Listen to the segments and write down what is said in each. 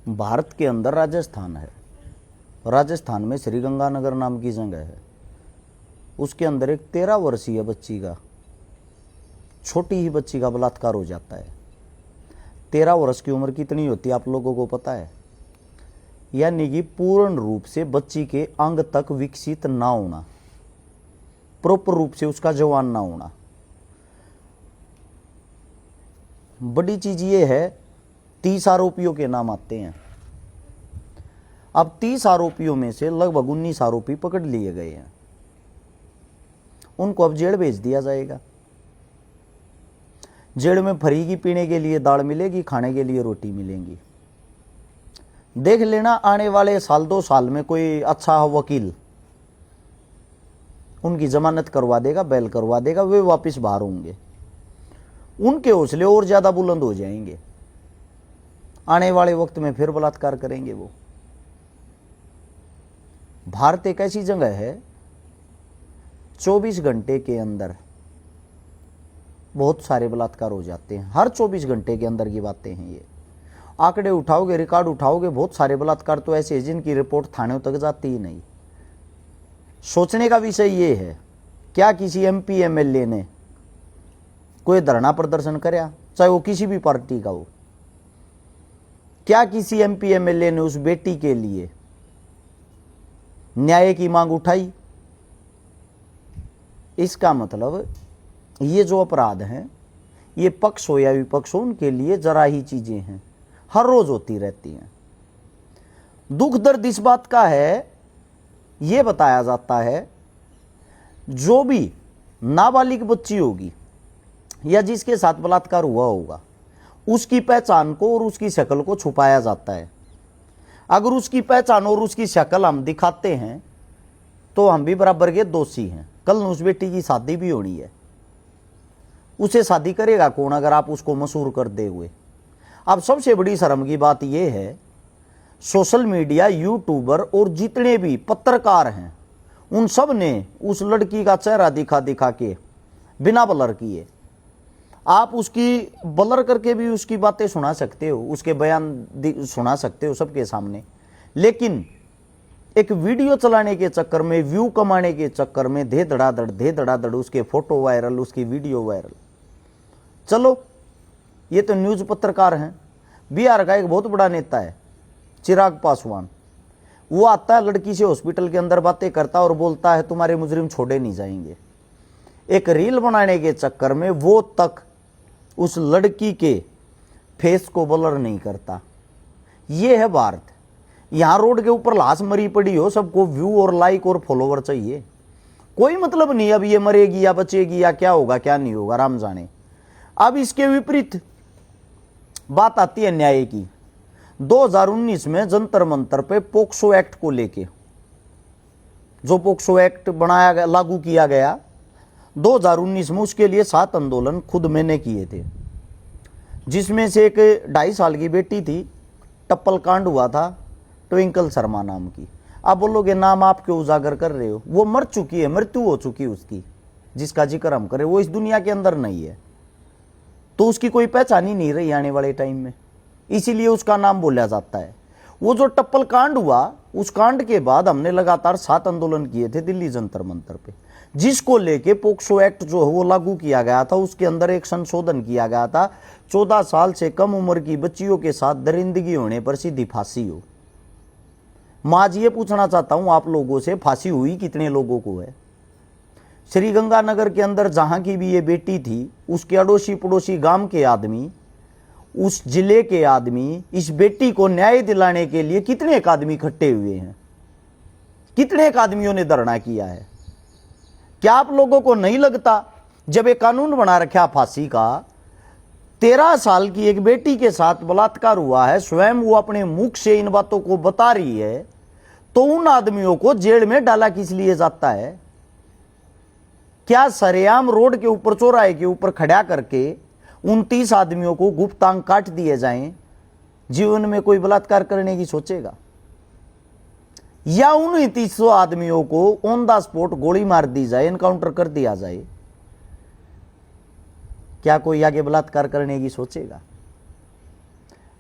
भारत के अंदर राजस्थान है। राजस्थान में श्रीगंगानगर नाम की जगह है। उसके अंदर एक 13 वर्षीय बच्ची का, छोटी ही बच्ची का बलात्कार हो जाता है। 13 वर्ष की उम्र कितनी होती है आप लोगों को पता है? यानी कि पूर्ण रूप से बच्ची के अंग तक विकसित ना होना, प्रॉपर रूप से उसका जवान ना होना। बड़ी चीज ये है, 30 आरोपियों के नाम आते हैं। अब 30 आरोपियों में से लगभग 19 आरोपी पकड़ लिए गए हैं। उनको अब जेल भेज दिया जाएगा। जेल में फ्री की पीने के लिए दाल मिलेगी, खाने के लिए रोटी मिलेंगी। देख लेना आने वाले साल 2 साल में कोई अच्छा वकील उनकी जमानत करवा देगा, बेल करवा देगा, वे वापस बाहर होंगे। उनके हौसले और ज्यादा बुलंद हो जाएंगे। आने वाले वक्त में फिर बलात्कार करेंगे वो। भारत एक ऐसी जगह है 24 घंटे के अंदर बहुत सारे बलात्कार हो जाते हैं। हर 24 घंटे के अंदर की बातें हैं ये। आंकड़े उठाओगे, रिकॉर्ड उठाओगे, बहुत सारे बलात्कार तो ऐसे हैं जिनकी रिपोर्ट थाने तक जाती ही नहीं। सोचने का विषय ये है, क्या किसी एमपी एमएलए ने कोई धरना प्रदर्शन कराया, चाहे वो किसी भी पार्टी का हो? क्या किसी एमपी एमएलए ने उस बेटी के लिए न्याय की मांग उठाई? इसका मतलब ये जो अपराध हैं, ये पक्ष हो या विपक्ष हो, उनके लिए जरा ही चीजें हैं, हर रोज होती रहती हैं। दुख दर्द इस बात का है, ये बताया जाता है जो भी नाबालिग बच्ची होगी या जिसके साथ बलात्कार हुआ होगा, उसकी पहचान को और उसकी शक्ल को छुपाया जाता है। अगर उसकी पहचान और उसकी शक्ल हम दिखाते हैं तो हम भी बराबर के दोषी हैं। कल उस बेटी की शादी भी होनी है, उसे शादी करेगा कौन अगर आप उसको मशहूर कर दे हुए? अब सबसे बड़ी शर्म की बात यह है, सोशल मीडिया, यूट्यूबर और जितने भी पत्रकार हैं, उन सब ने उस लड़की का चेहरा दिखा दिखा के बिना ब्लर किए, आप उसकी ब्लर करके भी उसकी बातें सुना सकते हो, उसके बयान सुना सकते हो सबके सामने। लेकिन एक वीडियो चलाने के चक्कर में, व्यू कमाने के चक्कर में धे धड़ाधड़ उसके फोटो वायरल, उसकी वीडियो वायरल। चलो ये तो न्यूज पत्रकार हैं। बिहार का एक बहुत बड़ा नेता है चिराग पासवान, वो आता है लड़की से हॉस्पिटल के अंदर बातें करता और बोलता है तुम्हारे मुजरिम छोड़े नहीं जाएंगे। एक रील बनाने के चक्कर में वो तक उस लड़की के फेस को ब्लर नहीं करता। ये है भारत। यहां रोड के ऊपर लाश मरी पड़ी हो, सबको व्यू और लाइक और फॉलोवर चाहिए, कोई मतलब नहीं अब ये मरेगी या बचेगी या क्या होगा क्या नहीं होगा, राम जाने। अब इसके विपरीत बात आती है न्याय की। 2019 में जंतर मंतर पे पोक्सो एक्ट को लेके, जो पोक्सो एक्ट बनाया गया, लागू किया गया 2019 में, उसके लिए 7 आंदोलन खुद मैंने किए थे। जिसमें से एक 2.5 साल की बेटी थी, टप्पल कांड हुआ था ट्विंकल शर्मा नाम की। आप बोलोगे नाम आप क्यों उजागर कर रहे हो? वो मर चुकी है, मृत्यु हो चुकी उसकी, जिसका जिक्र हम करें वो इस दुनिया के अंदर नहीं है, तो उसकी कोई पहचान ही नहीं रही आने वाले टाइम में, इसीलिए उसका नाम बोला जाता है। वो जो टप्पल कांड हुआ, उस कांड के बाद हमने लगातार 7 आंदोलन किए थे दिल्ली जंतर मंतर पे, जिसको लेके पोक्सो एक्ट जो है वो लागू किया गया था। उसके अंदर एक संशोधन किया गया था, 14 साल से कम उम्र की बच्चियों के साथ दरिंदगी होने पर सीधी फांसी हो। मैं आज ये पूछना चाहता हूं आप लोगों से, फांसी हुई कितने लोगों को है? श्रीगंगानगर के अंदर जहां की भी ये बेटी थी, उसके अड़ोसी पड़ोसी गांव के आदमी, उस जिले के आदमी, इस बेटी को न्याय दिलाने के लिए कितने एक आदमी इकट्ठे हुए हैं, कितने एक आदमियों ने धरना किया है? क्या आप लोगों को नहीं लगता जब एक कानून बना रखा फांसी का, 13 साल की एक बेटी के साथ बलात्कार हुआ है, स्वयं वो अपने मुख से इन बातों को बता रही है, तो उन आदमियों को जेल में डाला किस लिए जाता है? क्या सरेआम रोड के ऊपर, चौराहे के ऊपर खड़ा करके 29 आदमियों को गुप्तांग काट दिए जाएं? जीवन में कोई बलात्कार करने की सोचेगा? या उन 29 आदमियों को ऑन द स्पॉट गोली मार दी जाए, एनकाउंटर कर दिया जाए? क्या कोई आगे बलात्कार करने की सोचेगा?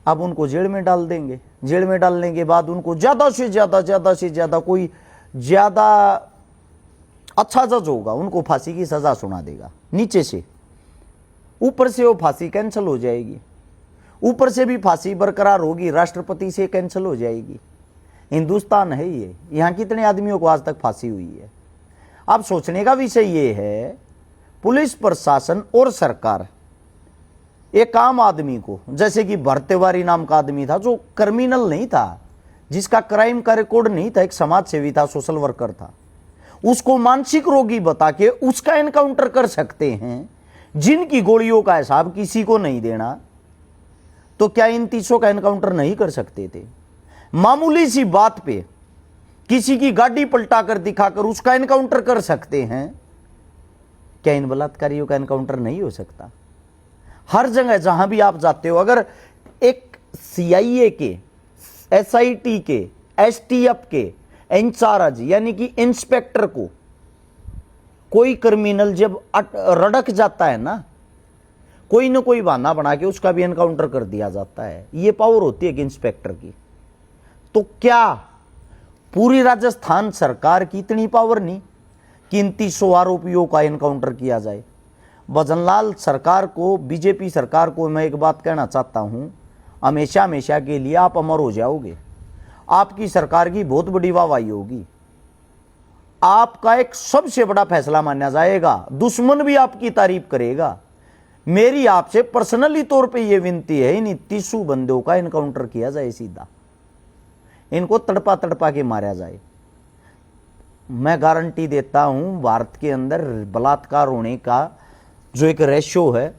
अब उनको जेल में डाल देंगे। जेल में डालने के बाद उनको ज्यादा से ज्यादा कोई ज्यादा अच्छा जज होगा उनको फांसी की सजा सुना देगा नीचे से। ऊपर से वो फांसी कैंसिल हो जाएगी, ऊपर से भी फांसी बरकरार होगी, राष्ट्रपति से कैंसिल हो जाएगी। हिंदुस्तान है ये, यहाँ कितने आदमियों को आज तक फांसी हुई है। अब सोचने का विषय ये है, पुलिस प्रशासन और सरकार एक आम आदमी को, जैसे कि भरत तिवारी नाम का आदमी था जो क्रिमिनल नहीं था, जिसका क्राइम का रिकॉर्ड नहीं था, एक समाज सेवी था, सोशल वर्कर था, उसको मानसिक रोगी बता के उसका एनकाउंटर कर सकते हैं, जिनकी गोलियों का हिसाब किसी को नहीं देना, तो क्या इन 300 का एनकाउंटर नहीं कर सकते थे? मामूली सी बात पे किसी की गाड़ी पलटाकर दिखाकर उसका एनकाउंटर कर सकते हैं, क्या इन बलात्कारियों का एनकाउंटर नहीं हो सकता? हर जगह जहां भी आप जाते हो, अगर एक CIA के, SIT के, STF के इंचार्ज यानी कि इंस्पेक्टर को कोई क्रिमिनल जब रड़क जाता है ना, कोई ना कोई बहाना बना के उसका भी एनकाउंटर कर दिया जाता है। ये पावर होती है कि इंस्पेक्टर की। तो क्या पूरी राजस्थान सरकार की इतनी पावर नहीं कि इन 300 आरोपियों का एनकाउंटर किया जाए? भजनलाल सरकार को, बीजेपी सरकार को मैं एक बात कहना चाहता हूं, हमेशा हमेशा के लिए आप अमर हो जाओगे। आपकी सरकार की बहुत बड़ी वाहवाही होगी, आपका एक सबसे बड़ा फैसला माना जाएगा, दुश्मन भी आपकी तारीफ करेगा। मेरी आपसे पर्सनली तौर पे यह विनती है, इन 300 बंदों का एनकाउंटर किया जाए, सीधा इनको तड़पा तड़पा के मारा जाए। मैं गारंटी देता हूं, भारत के अंदर बलात्कार होने का जो एक रेशियो है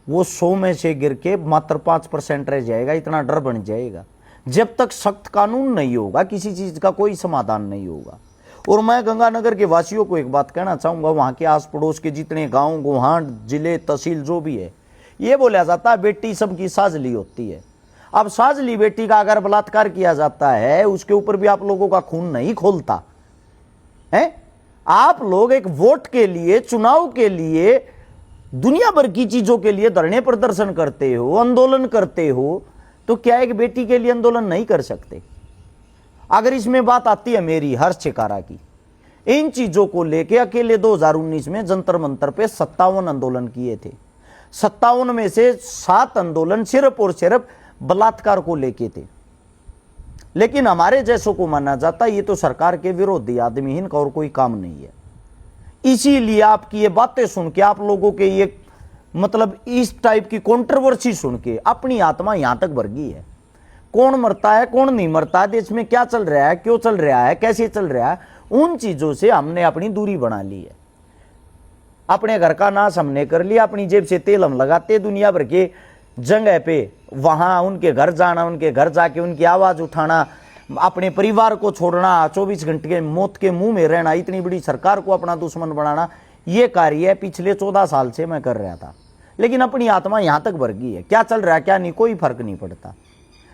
वो 100 में से गिर के मात्र 5% रह जाएगा। इतना डर बन जाएगा। जब तक सख्त कानून नहीं होगा किसी चीज का कोई समाधान नहीं होगा। और मैं गंगानगर के वासियों को एक बात कहना चाहूंगा, वहां के आस पड़ोस के जितने गांव, गोहांड, जिले, तहसील जो भी है, ये बोला जाता है बेटी सबकी साजली होती है। अब साजली बेटी का अगर बलात्कार किया जाता है, उसके ऊपर भी आप लोगों का खून नहीं खोलता है? आप लोग एक वोट के लिए, चुनाव के लिए, दुनिया भर की चीजों के लिए धरने प्रदर्शन करते हो, आंदोलन करते हो, तो क्या एक बेटी के लिए आंदोलन नहीं कर सकते? अगर इसमें बात आती है मेरी हर्ष चिकारा की, इन चीजों को लेके अकेले 2019 में जंतर मंतर पे 57 आंदोलन किए थे। 57 में से 7 आंदोलन सिर्फ और सिर्फ बलात्कार को लेके थे। लेकिन हमारे जैसों को माना जाता ये तो सरकार के विरोधी आदमी, इनका और कोई काम नहीं है। इसीलिए आपकी ये बातें सुन के, आप लोगों के ये मतलब इस टाइप की कंट्रोवर्सी सुन के अपनी आत्मा यहां तक भर गई है। कौन मरता है, कौन नहीं मरता है, देश में क्या चल रहा है, क्यों चल रहा है, कैसे चल रहा है, उन चीजों से हमने अपनी दूरी बना ली है। अपने घर का नाश हमने कर लिया, अपनी जेब से तेल हम लगाते, दुनिया भर के जगह पे वहां उनके घर जाना, उनके घर जाके उनकी आवाज उठाना, अपने परिवार को छोड़ना, 24 घंटे के मौत के मुंह में रहना, इतनी बड़ी सरकार को अपना दुश्मन बनाना, ये कार्य पिछले 14 साल से मैं कर रहा था। लेकिन अपनी आत्मा यहां तक भर गई है। क्या चल रहा है क्या नहीं, कोई फर्क नहीं पड़ता।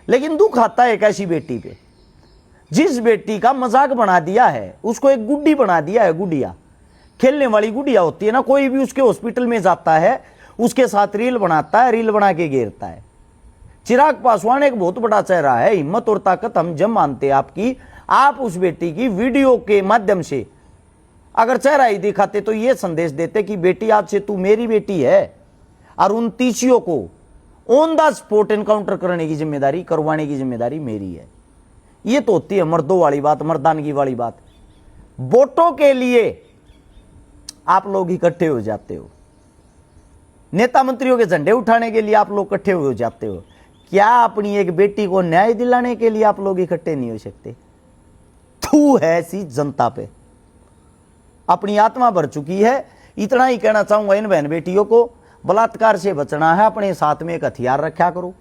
लेकिन दुख आता है एक ऐसी बेटी पे, जिस बेटी का मजाक बना दिया है, उसको एक गुड्डी बना दिया है। गुड़िया, खेलने वाली गुड़िया होती है ना, कोई भी उसके हॉस्पिटल में जाता है, उसके साथ रील बनाता है, रील बना के घेरता है। चिराग पासवान एक बहुत बड़ा चेहरा है, हिम्मत और ताकत हम जब मानते हैं आपकी। आप उस बेटी की वीडियो के माध्यम से अगर चेहरा ही दिखाते तो यह संदेश देते कि बेटी आज से तू मेरी बेटी है, और उन 30 को ऑन द स्पॉट एनकाउंटर करने की जिम्मेदारी, करवाने की जिम्मेदारी मेरी है। यह तो होती है मर्दों वाली बात, मर्दानगी वाली बात। वोटों के लिए आप लोग इकट्ठे हो जाते हो, नेता मंत्रियों के झंडे उठाने के लिए आप लोग इकट्ठे हो जाते हो। क्या अपनी एक बेटी को न्याय दिलाने के लिए आप लोग इकट्ठे नहीं हो सकते? थू है ऐसी जनता पे, अपनी आत्मा भर चुकी है। इतना ही कहना चाहूंगा इन बहन बेटियों को, बलात्कार से बचना है, अपने साथ में एक हथियार रखा करो।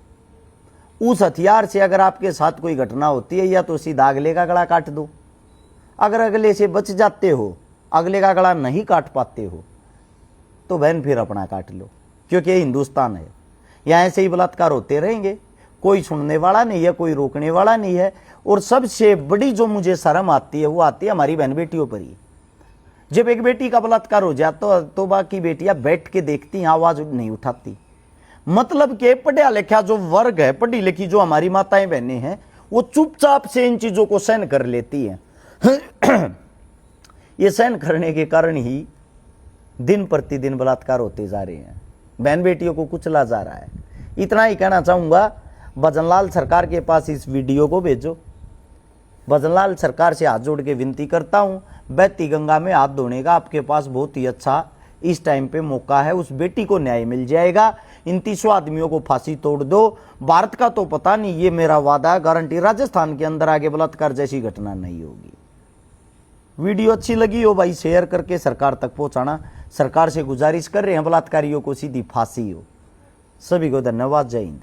उस हथियार से अगर आपके साथ कोई घटना होती है, या तो सीधा अगले का गला काट दो। अगर अगले से बच जाते हो, अगले का गला नहीं काट पाते हो, तो बहन फिर अपना काट लो, क्योंकि ये हिंदुस्तान है। यहाँ ऐसे ही बलात्कार होते रहेंगे, कोई सुनने वाला नहीं है, कोई रोकने वाला नहीं है। और सबसे बड़ी जो मुझे शर्म आती है, वो आती है हमारी बहन बेटियों पर ही। जब एक बेटी का बलात्कार हो जाता तो बाकी बेटियां बैठ के देखती, आवाज नहीं उठाती। मतलब के पढ़ा लिखा जो वर्ग है, पढ़ी लिखी जो हमारी माताएं बहनें हैं, वो चुपचाप से इन चीजों को सहन कर लेती हैं। ये सहन करने के कारण ही दिन प्रतिदिन बलात्कार होते जा रहे हैं, बहन बेटियों को कुचला जा रहा है। इतना ही कहना चाहूंगा, भजनलाल सरकार के पास इस वीडियो को भेजो। भजनलाल सरकार से हाथ जोड़ के विनती करता हूं, बहती गंगा में हाथ धोने का आपके पास बहुत ही अच्छा इस टाइम पे मौका है, उस बेटी को न्याय मिल जाएगा। इन 30 आदमियों को फांसी तोड़ दो। भारत का तो पता नहीं, ये मेरा वादा गारंटी, राजस्थान के अंदर आगे बलात्कार जैसी घटना नहीं होगी। वीडियो अच्छी लगी हो भाई शेयर करके सरकार तक पहुंचाना। सरकार से गुजारिश कर रहे हैं बलात्कारियों को सीधी फांसी हो। सभी को धन्यवाद। जय हिंद।